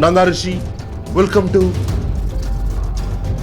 நான் தான் Rishi. Welcome to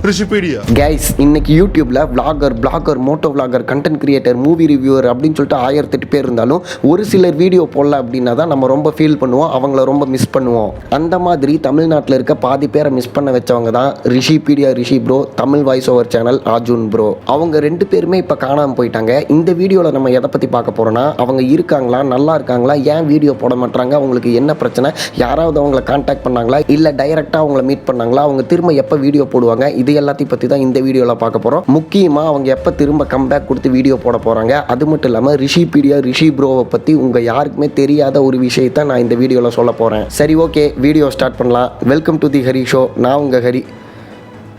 Rishipedia. Guys, இன்னைக்கு யூடியூப்ல blogger moto vlogger content creator movie reviewer அப்படின்னு சொல்லிட்டு 1008 பேர் இருந்தாலும் ஒரு சிலர் வீடியோ போடல அப்படின்னா தான் நம்ம ரொம்ப ஃபீல் பண்ணுவோம், அவங்கள ரொம்ப மிஸ் பண்ணுவோம். அந்த மாதிரி தமிழ்நாட்டில் இருக்க பாதி பேரை மிஸ் பண்ண வச்சவங்க தான் Rishipedia Rishi bro, Tamil voice over channel Arjun bro. அவங்க 2 பேருமே இப்போ காணாமல் போயிட்டாங்க. இந்த வீடியோவில் நம்ம எதை பற்றி பார்க்க போகிறோன்னா, அவங்க இருக்காங்களா, நல்லா இருக்காங்களா, ஏன் வீடியோ போட மாட்டாங்க, அவங்களுக்கு என்ன பிரச்சனை, யாராவது அவங்கள கான்டாக்ட் பண்ணாங்களா, இல்லை டைரெக்டாக அவங்கள மீட் பண்ணாங்களா, அவங்க திரும்ப எப்போ வீடியோ போடுவாங்க, இது எல்லாத்தையும் பற்றி தான் இந்த வீடியோவில் பார்க்க போகிறோம். முக்கியமாக அவங்க எப்போ திரும்ப கம்பேக் கொடுத்து வீடியோ போட போகிறாங்க, அது மட்டும் இல்லாமல் ரிஷிபீடியா ரிஷி ப்ரோவை பற்றி உங்கள் யாருக்குமே தெரியாத ஒரு விஷயத்தை நான் இந்த வீடியோவில் சொல்ல போகிறேன். சரி, ஓகே, வீடியோ ஸ்டார்ட் பண்ணலாம். Welcome to the Hari show. நான் உங்கள் ஹரி.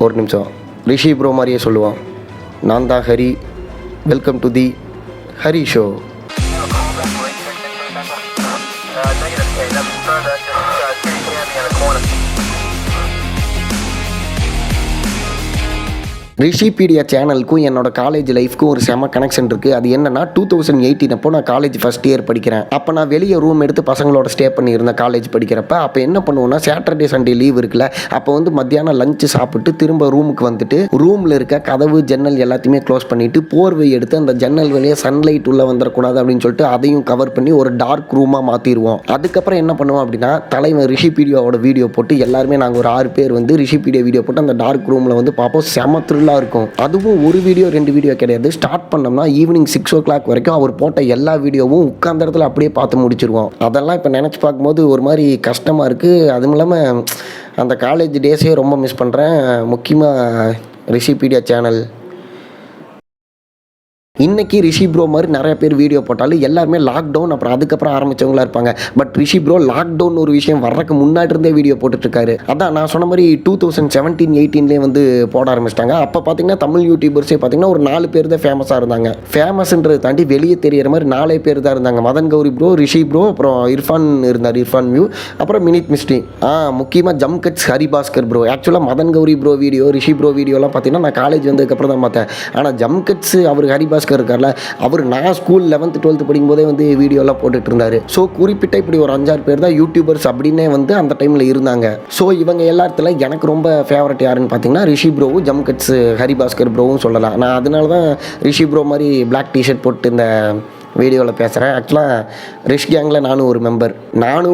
ஒரு நிமிஷம், ரிஷி ப்ரோ மாதிரியே சொல்லுவோம். நான் தான் Hari. Welcome to the Hari show. Rishipedia சேனலுக்கும் என்னோட காலேஜ் லைஃப்க்கும் ஒரு செம கனெக்ஷன் இருக்குது. அது என்னன்னா 2018 அப்போ நான் காலேஜ் ஃபஸ்ட் இயர் படிக்கிறேன். அப்போ நான் வெளியே ரூம் எடுத்து பசங்களோட ஸ்டே பண்ணியிருந்தேன் காலேஜ் படிக்கிறப்ப. அப்போ என்ன பண்ணுவோன்னா, சாட்டர்டே சண்டே லீவ் இருக்குல்ல, அப்போ வந்து மத்தியானம் லஞ்சு சாப்பிட்டு திரும்ப ரூமுக்கு வந்துட்டு ரூமில் இருக்க கதவு ஜன்னல் எல்லாத்தையுமே க்ளோஸ் பண்ணிவிட்டு போர்வை எடுத்து அந்த ஜன்னல் வழியே சன்லைட் உள்ளே வந்துடக்கூடாது அப்படின்னு சொல்லிட்டு அதையும் கவர் பண்ணி ஒரு டார்க் ரூமாக மாற்றிடுவோம். அதுக்கப்புறம் என்ன பண்ணுவோம் அப்படின்னா, தலைவர் ரிஷிபீடியாவோட வீடியோ போட்டு எல்லாருமே நாங்கள் ஒரு 6 பேர் வந்து ரிஷிபீடியா வீடியோ போட்டு அந்த டார்க் ரூமில் வந்து பார்ப்போம். செம த்ரில்லாக இருக்கும். அதுவும் ஒரு வீடியோ 2 வீடியோ கிடையாது. ஸ்டார்ட் பண்ணோம்னா ஈவினிங் 6 o'clock வரைக்கும் அவர் போட்ட எல்லா வீடியோவும் உட்கார்ந்த இடத்துல அப்படியே பார்த்து முடிச்சிருவோம். அதெல்லாம் இப்போ நினச்சி பார்க்கும்போது ஒரு மாதிரி கஷ்டமாக இருக்குது. அதுவும் இல்லாமல் அந்த காலேஜ் டேஸே ரொம்ப மிஸ் பண்ணுறேன். முக்கியமாக ரிஷிபீடியா சேனல். இன்றைக்கி ரிஷி ப்ரோ மாதிரி நிறைய பேர் வீடியோ போட்டாலும் எல்லாருமே லாக்டவுன் அப்புறம் அதுக்கப்புறம் ஆரம்பித்தவங்களா இருப்பாங்க. பட் ரிஷி ப்ரோ லாக்டவுன் ஒரு விஷயம் வர்றதுக்கு முன்னாடி இருந்தே வீடியோ போட்டுட்ருக்காரு. அதான் நான் சொன்ன மாதிரி 2017-18 வந்து போட ஆரம்பிச்சிட்டாங்க. அப்போ பார்த்தீங்கன்னா தமிழ் யூடியூபர்ஸே பார்த்தீங்கன்னா ஒரு 4 பேர் தான் ஃபேமஸாக இருந்தாங்க. ஃபேமஸ்ன்றதை தாண்டி வெளியே தெரியிற மாதிரி 4 பேர் தான் இருந்தாங்க. மதன் கௌரி ப்ரோ, ரிஷி ப்ரோ, அப்புறம் இர்ஃபான் இருந்தார், இர்ஃபான் வியூ, அப்புறம் மினிட் மிஸ்டி, முக்கியமாக ஜம்கட்ஸ் ஹரிபாஸ்கர் ப்ரோ. ஆக்சுவலாக மதன் கௌரி ப்ரோ வீடியோ, ரிஷி ப்ரோ வீடியோலாம் பார்த்தீங்கன்னா நான் காலேஜ் வந்ததுக்கப்புறம் தான் பார்த்தேன். ஆனால் ஜம்கட்ஸ் அவர் ஹரிபாஸ்கர் இருக்கார்ல, அவர் நான் ஸ்கூல் 11th 12th படிக்கும் போதே வந்து வீடியோலாம் போட்டுட்டு இருந்தாரு. ஸோ குறிப்பிட்ட இப்படி ஒரு 5-6 பேர் தான் யூடியூபர்ஸ் அப்படின்னே வந்து அந்த டைமில் இருந்தாங்க. ஸோ இவங்க எல்லாத்துல எனக்கு ரொம்ப ஃபேவரட் யாருன்னு பார்த்தீங்கன்னா ரிஷி ப்ரோவும் ஜம்கட்ஸ் ஹரிபாஸ்கர் ப்ரோவும் சொல்லலாம். நான் அதனால தான் ரிஷி ப்ரோ மாதிரி பிளாக் டிஷர்ட் போட்டு இந்த வீடியோவில் பேசுகிறேன். ஆக்சுவலாக ரிஷ் கேங்கில் நானும்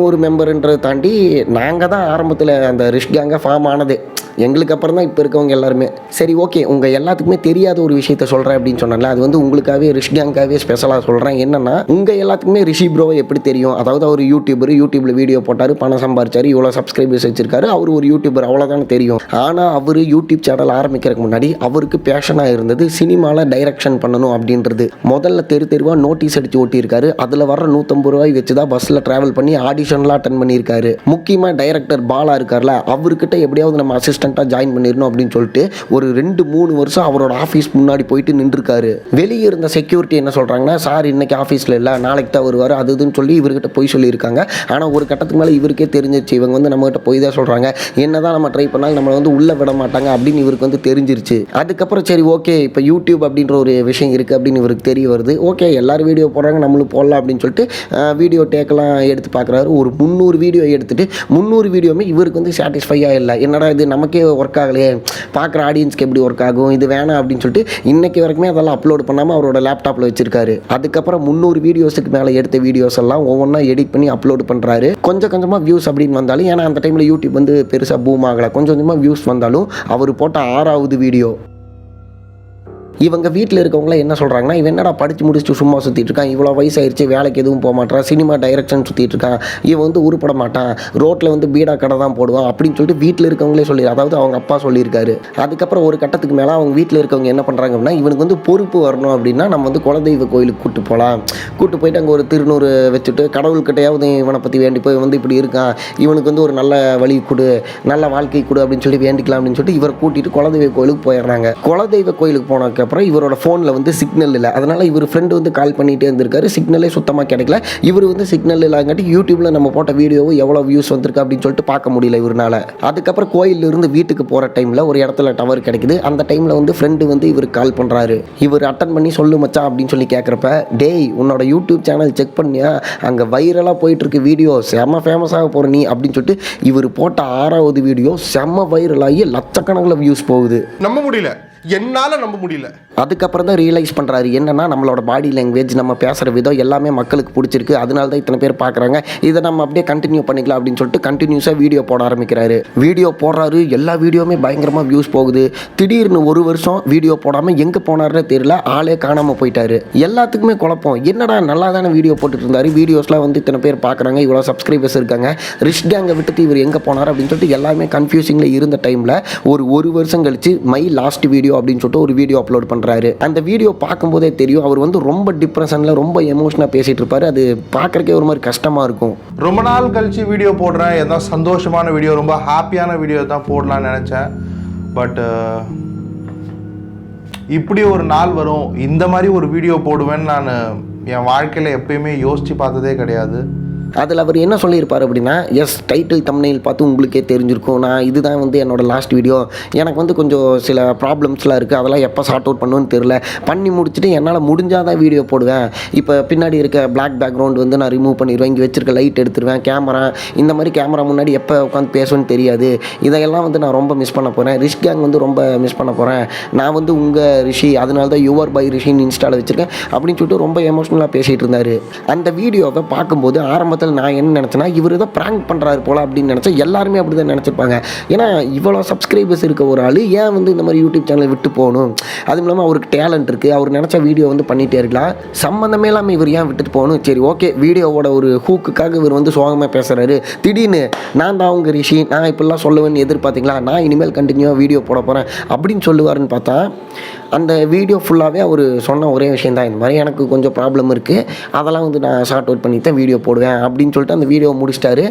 ஒரு மெம்பர்ன்றதை தாண்டி நாங்கள் தான் ஆரம்பத்தில் அந்த ரிஷ் கேங்கை ஃபார்ம் ஆனது. எங்களுக்கு அப்புறம் தான் இப்போ இருக்கவங்க எல்லாருமே. சரி, ஓகே, உங்கள் எல்லாத்துக்குமே தெரியாத ஒரு விஷயத்த சொல்கிறேன் அப்படின்னு சொன்னால அது வந்து உங்களுக்காகவே ரிஷ் கேங்காகவே ஸ்பெஷலாக சொல்கிறேன். என்னென்னா, உங்கள் எல்லாத்துக்குமே ரிஷி ப்ரோவை எப்படி தெரியும்? அதாவது அவர் யூடியூப்பில் வீடியோ போட்டார், பணம் சம்பாரிச்சார், இவ்வளோ சப்ஸ்கிரைபர்ஸ் வச்சிருக்காரு, அவர் ஒரு யூடியூபர், அவ்வளோதானே தெரியும். ஆனால் அவர் யூடியூப் சேனல் ஆரம்பிக்கிறதுக்கு முன்னாடி அவருக்கு பேஷனாக இருந்தது சினிமாவில் டைரக்ஷன் பண்ணணும் அப்படின்றது. முதல்ல தெருவாக நோட்டீஸ் அடித்து ஓட்டியிருக்காரு. அதில் வர 150 ரூபாய் வச்சு தான் பஸ்ஸில் ட்ராவல் பண்ணி ஆடிஷன்லாம் அட்டன் பண்ணியிருக்காரு. முக்கியமாக டைரக்டர் பாலா இருக்கார்ல, அவர்கிட்ட எப்படியாவது நம்ம அசிஸ்டன்ட்டாக ஜாயின் பண்ணிடணும் அப்படின்னு சொல்லிட்டு ஒரு 2-3 வருஷம் அவரோட ஆஃபீஸ் முன்னாடி போயிட்டு நின்றுருக்காரு. வெளியே இருந்த செக்யூரிட்டி என்ன சொல்கிறாங்கன்னா, சார் இன்னைக்கு ஆஃபீஸில் இல்லை, நாளைக்கு தான் வருவார், அதுன்னு சொல்லி இவர்கிட்ட போய் சொல்லியிருக்காங்க. ஆனால் ஒரு கட்டத்துக்கு மேலே இவருக்கே தெரிஞ்சிருச்சு, இவங்க வந்து நம்மகிட்ட போய் தான் சொல்கிறாங்க, என்ன தான் நம்ம ட்ரை பண்ணாலும் நம்மளை வந்து உள்ளே விட மாட்டாங்க அப்படின்னு இவருக்கு வந்து தெரிஞ்சிருச்சு. அதுக்கப்புறம் சரி, ஓகே, இப்போ யூடியூப் அப்படின்ற ஒரு விஷயம் இருக்குது அப்படின்னு இவருக்கு தெரிய வருது. ஓகே, எல்லாரும் வீடியோ போடுறாங்க, நம்மளும் போடலாம் அப்படின்னு சொல்லிட்டு வீடியோ டேக்கெல்லாம் எடுத்து பார்க்குறாரு. ஒரு 300 வீடியோ எடுத்துகிட்டு 300 வீடியோவுமே இவருக்கு வந்து சாட்டிஸ்ஃபையாக இல்லை. என்னடா இது நமக்கே ஒர்க் ஆகலையே, பார்க்குற ஆடியன்ஸ்க்கு எப்படி ஒர்க் ஆகும், இது வேணாம் அப்படின்னு சொல்லிட்டு இன்னைக்கு வரைக்குமே அதெல்லாம் அப்லோட் பண்ணாமல் அவரோட லேப்டாப்பில் வச்சிருக்காரு. அதுக்கப்புறம் 300 வீடியோஸுக்கு மேலே எடுத்த வீடியோஸ் எல்லாம் ஒவ்வொன்றா எடிட் பண்ணி அப்லோட் பண்ணுறாரு. கொஞ்சம் கொஞ்சமாக வியூஸ் அப்படின்னு வந்தாலும், ஏன்னா அந்த டைமில் யூடியூப் வந்து பெருசாக பூம் ஆகலை, கொஞ்சம் கொஞ்சமாக வியூஸ் வந்தாலும் அவர் போட்ட 6வது வீடியோ இவங்க வீட்டில் இருக்கவங்களாம் என்ன சொல்கிறாங்கன்னா, இவன் என்னடா படித்து முடிச்சுட்டு சும்மா சுற்றிட்டு இருக்கான், இவ்வளோ வயசாயிருச்சு, வேலைக்கு எதுவும் போக மாட்டான், சினிமா டைரக்ஷன் சுற்றிட்டு இருக்கான், இவன் வந்து உருப்பட மாட்டான், ரோட்டில் வந்து பீடா கடை தான் போடுவான் அப்படின்னு சொல்லிட்டு வீட்டில் இருக்கவங்களே சொல்லி, அதாவது அவங்க அப்பா சொல்லியிருக்காரு. அதுக்கப்புறம் ஒரு கட்டத்துக்கு மேலே அவங்க வீட்டில் இருக்கவங்க என்ன பண்ணுறாங்க அப்படின்னா, இவனுக்கு வந்து பொறுப்பு வரணும் அப்படின்னா நம்ம வந்து குலதெய்வ கோயிலுக்கு கூப்பிட்டு போயிட்டு அங்கே ஒரு திருநூறு வச்சுட்டு கடவுள்கிட்டையாவது இவனை பற்றி வேண்டி போய் வந்து இப்படி இருக்கான், இவனுக்கு வந்து ஒரு நல்ல வழி கொடு, நல்ல வாழ்க்கை கொடு அப்படின்னு சொல்லி வேண்டிக்கலாம் அப்படின்னு சொல்லிட்டு இவரை கூட்டிகிட்டு குலதெய்வ கோயிலுக்கு போயிடுறாங்க. குலதெய்வ கோயிலுக்கு போனதுக்கு ஆனதுக்கப்புறம் இவரோட ஃபோனில் வந்து சிக்னல் இல்லை. அதனால் இவர் ஃப்ரெண்டு வந்து கால் பண்ணிகிட்டே இருந்திருக்காரு. சிக்னலே சுத்தமாக கிடைக்கல. இவர் வந்து சிக்னல் இல்லாங்காட்டி யூடியூப்பில் நம்ம போட்ட வீடியோவை எவ்வளோ வியூஸ் வந்திருக்கு அப்படின்னு சொல்லிட்டு பார்க்க முடியல இவரால். அதுக்கப்புறம் கோயிலிருந்து வீட்டுக்கு போகிற டைமில் ஒரு இடத்துல டவர் கிடைக்குது. அந்த டைமில் வந்து ஃப்ரெண்டு வந்து இவருக்கு கால் பண்ணுறாரு. இவர் அட்டன் பண்ணி சொல்லு மச்சான் அப்படின்னு சொல்லி கேட்குறப்ப, டேய் உன்னோட யூடியூப் சேனல் செக் பண்ணியா, அங்கே வைரலாக போயிட்டுருக்கு வீடியோ, செம்ம ஃபேமஸாக போகிற நீ அப்படின்னு சொல்லிட்டு இவர் போட்ட 6வது வீடியோ செம்ம வைரலாகி லட்சக்கணக்கில் வியூஸ் போகுது. நம்ப முடியல, என்னால் நம்ப முடியல. அதுக்கப்புறம் தான் ரியலைஸ் பண்ணுறாரு, என்னன்னா நம்மளோட பாடி லாங்குவேஜ், நம்ம பேசுகிற விதம் எல்லாமே மக்களுக்கு பிடிச்சிருக்கு, அதனால தான் இத்தனை பேர் பார்க்குறாங்க, இதை நம்ம அப்படியே கண்டினியூ பண்ணிக்கலாம் அப்படின்னு சொல்லிட்டு கண்டினியூஸாக வீடியோ போட ஆரம்பிக்கிறாரு. வீடியோ போடுறாரு, எல்லா வீடியோவுமே பயங்கரமாக வியூஸ் போகுது. திடீர்னு ஒரு வருஷம் வீடியோ போடாமல் எங்கே போனாருன்னு தெரியல, ஆளே காணாமல் போயிட்டாரு. எல்லாத்துக்குமே குழப்பம், என்னடா நல்லா தானே வீடியோ போட்டுட்டு இருந்தாரு, வீடியோஸ்லாம் வந்து இத்தனை பேர் பார்க்குறாங்க, இவ்வளோ சப்ஸ்கிரைபர்ஸ் இருக்காங்க, ரிஷ் கேங்கை விட்டுட்டு இவர் எங்கே போனார் அப்படின்னு சொல்லிட்டு எல்லாமே கன்ஃபியூசிங்கில் இருந்த டைமில் ஒரு வருஷம் கழிச்சு மை லாஸ்ட் வீடியோ அப்படின்னு சொல்லிட்டு ஒரு வீடியோ அப்லோட் பண்ணுறாரு. அந்த வீடியோ பார்க்கும்போதே தெரியும் அவர் வந்து ரொம்ப டிப்ரெஷனில் ரொம்ப எமோஷனாக பேசிகிட்டு இருப்பார். அது பார்க்குறக்கே ஒரு மாதிரி கஷ்டமாக இருக்கும். ரொம்ப நாள் கழிச்சு வீடியோ போடுறேன், ஏதாவது சந்தோஷமான வீடியோ, ரொம்ப ஹாப்பியான வீடியோ தான் போடலான்னு நினச்சேன். பட் இப்படி ஒரு நாள் வரும், இந்த மாதிரி ஒரு வீடியோ போடுவேன்னு நான் என் வாழ்க்கையில் எப்பயுமே யோசித்து பார்த்ததே கிடையாது. அதில் அவர் என்ன சொல்லியிருப்பார் அப்படின்னா, எஸ் டைட்டில் தம்ப்நெயில் பார்த்து உங்களுக்கே தெரிஞ்சிருக்கும், நான் இதுதான் வந்து என்னோடய லாஸ்ட் வீடியோ, எனக்கு வந்து கொஞ்சம் சில ப்ராப்ளம்ஸ்லாம் இருக்குது, அதெல்லாம் எப்போ சார்ட் அவுட் பண்ணுன்னு தெரில, பண்ணி முடிச்சுட்டு என்னால் முடிஞ்சால் தான் வீடியோ போடுவேன், இப்போ பின்னாடி இருக்க பிளாக் பேக்ரவுண்ட் வந்து நான் ரிமூவ் பண்ணிடுவேன், இங்கே வச்சிருக்க லைட் எடுத்துருவேன், கேமரா இந்த மாதிரி கேமரா முன்னாடி எப்போ உட்காந்து பேசுவேன்னு தெரியாது, இதையெல்லாம் வந்து நான் ரொம்ப மிஸ் பண்ண போகிறேன், ரிஷ் கேங் வந்து ரொம்ப மிஸ் பண்ண போகிறேன், நான் வந்து உங்கள் ரிஷி, அதனால தான் யுவர் பை ரிஷின்னு இன்ஸ்டாவில் வச்சுருக்கேன் அப்படின்னு சொல்லிட்டு ரொம்ப எமோஷ்னலாக பேசிகிட்டு இருந்தார். அந்த வீடியோவை பார்க்கும்போது ஆரம்பத்தில் நான் என்ன நினச்சேன்னா, இவர் ஏதோ ப்ராங்க் பண்ணுறாரு போல அப்படின்னு நினச்சேன். எல்லாருமே அப்படி தான் நினச்சிருப்பாங்க. ஏன்னா இவ்வளோ சப்ஸ்கிரைபர்ஸ் இருக்க ஒரு ஆள் ஏன் வந்து இந்த மாதிரி யூடியூப் சேனலை விட்டு போகணும், அதுவும் இல்லாமல் அவருக்கு டேலண்ட் இருக்குது, அவர் நினச்ச வீடியோ வந்து பண்ணிகிட்டே இருக்கலாம், சம்மந்தமே இல்லாமல் இவர் ஏன் விட்டுட்டு போகணும். சரி ஓகே, வீடியோவோட ஒரு ஹூக்குக்காக இவர் வந்து சோகமாக பேசுகிறாரு, திடீர்னு நான் தான் அவங்க ரிஷி, நான் இப்படிலாம் சொல்லுவேன்னு எதிர்பார்த்தீங்களா, நான் இனிமேல் கண்டினியூவாக வீடியோ போட போகிறேன் அப்படின்னு சொல்லுவாருன்னு பார்த்தா, அந்த வீடியோ ஃபுல்லாகவே அவர் சொன்ன ஒரே விஷயம் தான், இந்த மாதிரி எனக்கு கொஞ்சம் ப்ராப்ளம் இருக்குது, அதெல்லாம் வந்து நான் சார்ட் அவுட் பண்ணி தான் வீடியோ போடுவேன் அப்படின்னு சொல்லிட்டு அந்த வீடியோவை முடிச்சிட்டாரு.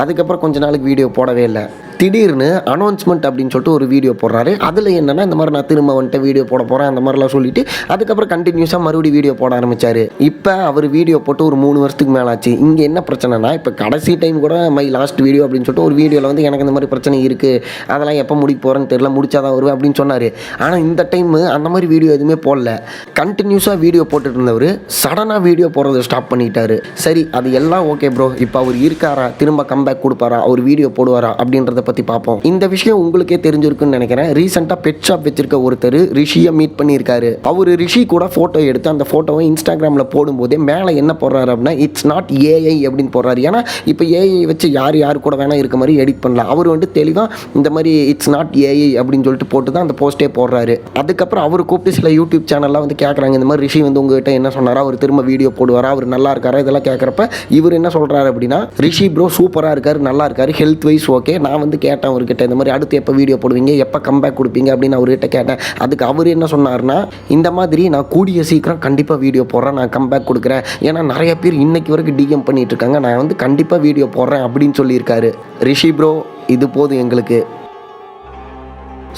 அதுக்கப்புறம் கொஞ்ச நாளுக்கு வீடியோ போடவே இல்லை. திடீர்னு அனௌன்ஸ்மெண்ட் அப்படின்னு சொல்லிட்டு ஒரு வீடியோ போடுறாரு. அதில் என்னென்னா, இந்த மாதிரி நான் திரும்ப வந்துட்டு வீடியோ போட போகிறேன் அந்த மாதிரிலாம் சொல்லிவிட்டு அதுக்கப்புறம் கண்டினியூஸாக மறுபடியும் வீடியோ போட ஆரம்பித்தார். இப்போ அவர் வீடியோ போட்டு ஒரு 3 வருஷத்துக்கு மேலே ஆச்சு. இங்கே என்ன பிரச்சனைனா, இப்போ கடைசி டைம் கூட மை லாஸ்ட் வீடியோ அப்படின்னு சொல்லிட்டு ஒரு வீடியோவில் வந்து எனக்கு இந்த மாதிரி பிரச்சனை இருக்குது, அதெல்லாம் எப்போ முடிக்க போகிறேன்னு தெரியல, முடிச்சாதான் வருவேன் அப்படின்னு சொன்னார். ஆனால் இந்த டைம் அந்த மாதிரி வீடியோ எதுவுமே போடல. கண்டினியூஸாக வீடியோ போட்டுட்டு இருந்தவர் சடனாக வீடியோ போடுறதை ஸ்டாப் பண்ணிட்டாரு. சரி, அது எல்லாம் ஓகே ப்ரோ, இப்போ அவர் இருக்காரா, திரும்ப கம்பேக் கொடுப்பாரா, அவர் வீடியோ போடுவாரா அப்படின்றத பற்றி பார்ப்போம். இந்த விஷயம் உங்களுக்கே தெரிஞ்சிருக்குன்னு நினைக்கிறேன். ரீசெண்டாக பெட் ஷாப் வச்சிருக்க ஒருத்தர் ரிஷியை மீட் பண்ணியிருக்காரு. அவர் ரிஷி கூட ஃபோட்டோ எடுத்து அந்த ஃபோட்டோவை இன்ஸ்டாகிராமில் போடும்போதே மேலே என்ன போடுறாரு அப்படின்னா, இட்ஸ் நாட் ஏஐ அப்படின்னு போடுறாரு. ஏன்னா இப்போ ஏஐ வச்சு யார் கூட வேணால் இருக்க மாதிரி எடிட் பண்ணலாம். அவர் வந்து தெளிவாக இந்த மாதிரி இட்ஸ் நாட் ஏஐ அப்படின்னு சொல்லிட்டு போட்டு தான் அந்த போஸ்ட்டே போடுறாரு. அதுக்கப்புறம் அவர் கூப்பிட்டு சில யூடியூப் சேனல்லாம் வந்து கேட்குறாங்க, இந்த மாதிரி ரிஷி வந்து உங்ககிட்ட என்ன சொன்னாரா, அவர் திரும்ப வீடியோ போடுவாரா, அவர் நல்லா இருக்காரா, இதெல்லாம் கேட்குறப்ப இவர் என்ன சொல்கிறாரு அப்படின்னா, ரிஷி ப்ரோ சூப்பராக இருக்காரு, நல்லா இருக்காரு, ஹெல்த் வைஸ் ஓகே. நான் வந்து கேட்டேன் அவர்கிட்ட, இந்த மாதிரி அடுத்து எப்போ வீடியோ போடுவீங்க, எப்போ கம்பேக் கொடுப்பீங்க அப்படின்னு அவர்கிட்ட கேட்டேன். அதுக்கு அவர் என்ன சொன்னார்னா, இந்த மாதிரி நான் கூடிய சீக்கிரம் கண்டிப்பாக வீடியோ போடுறேன், நான் கம்பேக் கொடுக்குறேன், ஏன்னா நிறைய பேர் இன்னைக்கு வரைக்கும் டிஎம் பண்ணிட்டு இருக்காங்க, நான் வந்து கண்டிப்பாக வீடியோ போடுறேன் அப்படின்னு சொல்லியிருக்காரு. ரிஷி ப்ரோ இது போதும் எங்களுக்கு.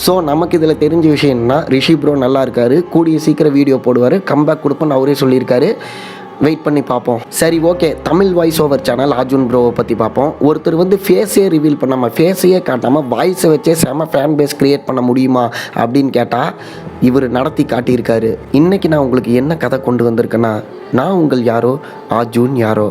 ஸோ நமக்கு இதில் தெரிஞ்ச விஷயம் என்னன்னா, ரிஷி ப்ரோ நல்லா இருக்காரு, கூடிய சீக்கிரம் வீடியோ போடுவார், கம்பேக் கொடுப்பேன்னு அவரே சொல்லியிருக்காரு. வெயிட் பண்ணி பார்ப்போம். சரி okay, Tamil voice over channel Arjun ப்ரோவை பற்றி பார்ப்போம். ஒருத்தர் வந்து ஃபேஸே ரிவீல் பண்ணாமல், ஃபேஸையே காட்டாமல் வாய்ஸை வச்சே செம ஃபேன் பேஸ் க்ரியேட் பண்ண முடியுமா அப்படின்னு கேட்டால் இவர் நடத்தி காட்டியிருக்காரு. இன்றைக்கி நான் உங்களுக்கு என்ன கதை கொண்டு வந்திருக்கேன்னா, நான் உங்கள் யாரோ அர்ஜுன் யாரோ.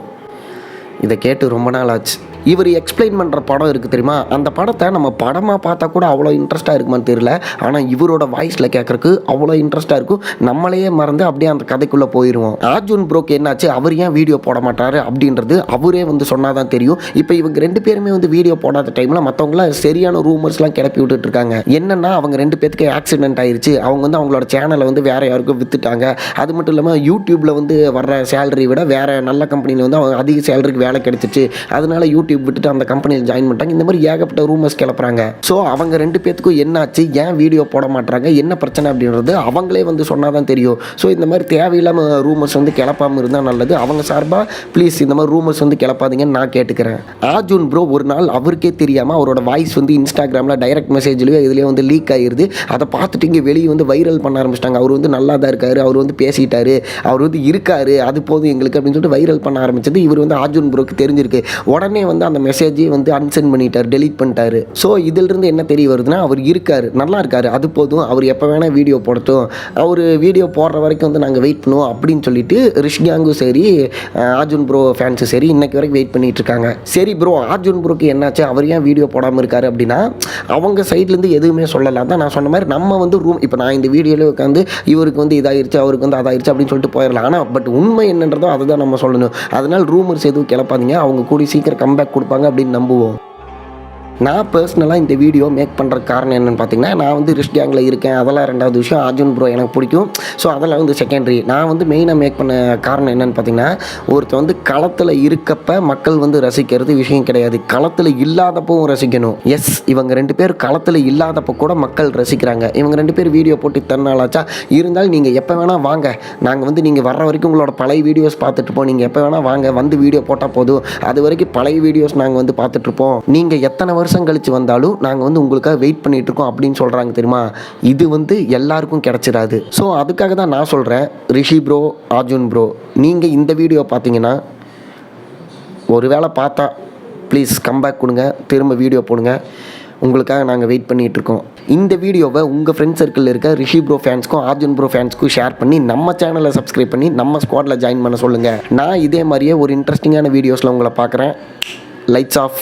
இதை கேட்டு ரொம்ப நாள் ஆச்சு. இவர் எக்ஸ்பிளைன் பண்ணுற படம் இருக்குது தெரியுமா, அந்த படத்தை நம்ம படமாக பார்த்தா கூட அவ்வளோ இன்ட்ரெஸ்ட்டாக இருக்குமான்னு தெரியல, ஆனால் இவரோட வாய்ஸில் கேட்குறக்கு அவ்வளோ இன்ட்ரெஸ்ட்டாக இருக்கும், நம்மளையே மறந்து அப்படியே அந்த கதைக்குள்ளே போயிடுவோம். அர்ஜுன் ப்ரோக்கு என்னாச்சு, அவர் ஏன் வீடியோ போட மாட்டாரு அப்படின்றது அவரே வந்து சொன்னால் தான் தெரியும். இப்போ இவங்க 2 பேருமே வந்து வீடியோ போடாத டைமில் மற்றவங்களாம் சரியான ரூமர்ஸ்லாம் கிளப்பி விட்டுட்டு இருக்காங்க. என்னென்னா, அவங்க 2 பேருக்கு ஆக்சிடென்ட் ஆயிடுச்சு, அவங்க வந்து அவங்களோட சேனலை வந்து வேறு யாருக்கும் விற்றுட்டாங்க, அது மட்டும் இல்லாமல் யூடியூப்பில் வந்து வர்ற சேலரி விட வேறு நல்ல கம்பெனியில் வந்து அவங்க அதிக சேலரிக்கு வேலை கிடைச்சிச்சு, அதனால யூடியூப் யூடியூப் விட்டுட்டு அந்த கம்பெனியில் ஜாயின் பண்ணிட்டாங்க. இந்த மாதிரி ஏகப்பட்ட ரூமர்ஸ் கிளப்புறாங்க. ஸோ அவங்க 2 பேத்துக்கும் என்னாச்சு, ஏன் வீடியோ போட மாட்டாங்க, என்ன பிரச்சனை அப்படின்றது அவங்களே வந்து சொன்னால் தான் தெரியும். ஸோ இந்த மாதிரி தேவையில்லாமல் ரூமர்ஸ் வந்து கிளப்பாமல் இருந்தால் நல்லது. அவங்க சார்பாக ப்ளீஸ் இந்த மாதிரி ரூமர்ஸ் வந்து கிளப்பாதீங்கன்னு நான் கேட்டுக்கிறேன். ஆர்ஜுன் ப்ரோ ஒரு நாள் அவருக்கே தெரியாமல் அவரோட வாய்ஸ் வந்து இன்ஸ்டாகிராமில் டைரக்ட் மெசேஜ்லேயோ இதுலேயே வந்து லீக் ஆகிருது. அதை பார்த்துட்டு இங்கே வெளியே வந்து வைரல் பண்ண ஆரம்பிச்சிட்டாங்க. அவர் வந்து நல்லா தான் இருக்காரு, அவர் வந்து பேசிட்டாரு, அவர் வந்து இருக்காரு, அது போதும் எங்களுக்கு அப்படின்னு சொல்லிட்டு வைரல் பண்ண ஆரம்பிச்சது. இவர் வந்து ஆர்ஜுன் ப்ரோக்கு தெரிஞ்சிருக்கு. உடனே வந்து அந்த மெசேஜை வந்து அன்சென்ட் பண்ணிட்டார், டெலீட் பண்ணிட்டாரு. ஸோ இதிலிருந்து என்ன தெரிய வருதுன்னா, அவர் இருக்காரு, நல்லா இருக்காரு, அது போதும், அவர் எப்போ வேணால் வீடியோ போடட்டும், அவர் வீடியோ போடுற வரைக்கும் வந்து நாங்கள் வெயிட் பண்ணுவோம் அப்படின்னு சொல்லிட்டு ரிஷ்கியாங்கும் சரி ஆர்ஜுன் ப்ரோ ஃபேன்ஸும் சரி இன்னைக்கு வரைக்கும் வெயிட் பண்ணிட்டு இருக்காங்க. சரி ப்ரோ, ஆர்ஜுன் ப்ரோக்கு என்னாச்சு, அவர் ஏன் வீடியோ போடாமல் இருக்காரு அப்படின்னா, அவங்க சைட்லேருந்து எதுவுமே சொல்லலாம் தான். நான் சொன்ன மாதிரி நம்ம வந்து இப்போ நான் இந்த வீடியோவில் உட்காந்து இவருக்கு வந்து இதாகிருச்சு, அவருக்கு வந்து அதாகிருச்சு அப்படின்னு சொல்லிட்டு போயிடலாம். ஆனால் பட் உண்மை என்னன்றதோ அதுதான் நம்ம சொல்லணும். அதனால் ரூமர்ஸ் எதுவும் கிளப்பாதீங்க, அவங்க கூடி சீக்கிரம் கம்பேக் கொடுப்பாங்க அப்படின்னு நம்புவோம். நான் பர்சனலாக இந்த வீடியோ மேக் பண்ணுற காரணம் என்னென்னு பார்த்தீங்கன்னா, நான் வந்து ரிஸ்க் கேங்கில் இருக்கேன், அதெல்லாம் 2வது விஷயம். ஆர்ஜுன் ப்ரோ எனக்கு பிடிக்கும், ஸோ அதெல்லாம் வந்து செகண்டரி. நான் வந்து மெயினாக மேக் பண்ண காரணம் என்னென்னு பார்த்தீங்கன்னா, ஒருத்தர் வந்து களத்தில் இருக்கப்போ மக்கள் வந்து ரசிக்கிறது விஷயம் கிடையாது, களத்தில் இல்லாதப்பவும் ரசிக்கணும். எஸ், இவங்க 2 பேர் களத்தில் இல்லாதப்போ கூட மக்கள் ரசிக்கிறாங்க. இவங்க 2 பேர் வீடியோ போட்டு தன்னாலாச்சா, இருந்தாலும் நீங்கள் எப்போ வேணால் வாங்க, நாங்கள் வந்து நீங்கள் வர்ற வரைக்கும் உங்களோட பழைய வீடியோஸ் பார்த்துட்ருப்போம், நீங்கள் எப்போ வேணால் வாங்க, வந்து வீடியோ போட்டால் போதும், அது வரைக்கும் பழைய வீடியோஸ் நாங்கள் வந்து பார்த்துட்ருப்போம், நீங்கள் எத்தனை வருஷம் கழிச்சு வந்தாலும் நாங்கள் வந்து உங்களுக்காக வெயிட் பண்ணிட்டு இருக்கோம் அப்படின்னு சொல்கிறாங்க தெரியுமா. இது வந்து எல்லாருக்கும் கிடச்சிடாது. ஸோ அதுக்காக தான் நான் சொல்கிறேன், ரிஷி ப்ரோ, ஆர்ஜுன் ப்ரோ, நீங்கள் இந்த வீடியோ பார்த்தீங்கன்னா, ஒரு வேளை பார்த்தா ப்ளீஸ் கம்பேக் கொடுங்க, திரும்ப வீடியோ போடுங்க, உங்களுக்காக நாங்கள் வெயிட் பண்ணிகிட்ருக்கோம். இந்த வீடியோவை உங்கள் ஃப்ரெண்ட் சர்க்கிளில் இருக்க ரிஷி ப்ரோ ஃபேன்ஸ்க்கும் ஆர்ஜுன் ப்ரோ ஃபேன்ஸ்க்கும் ஷேர் பண்ணி நம்ம சேனலை சப்ஸ்கிரைப் பண்ணி நம்ம ஸ்குவாடில் ஜாயின் பண்ண சொல்லுங்கள். நான் இதே மாதிரியே ஒரு இன்ட்ரெஸ்டிங்கான வீடியோஸில் உங்களை பார்க்குறேன். Lights of.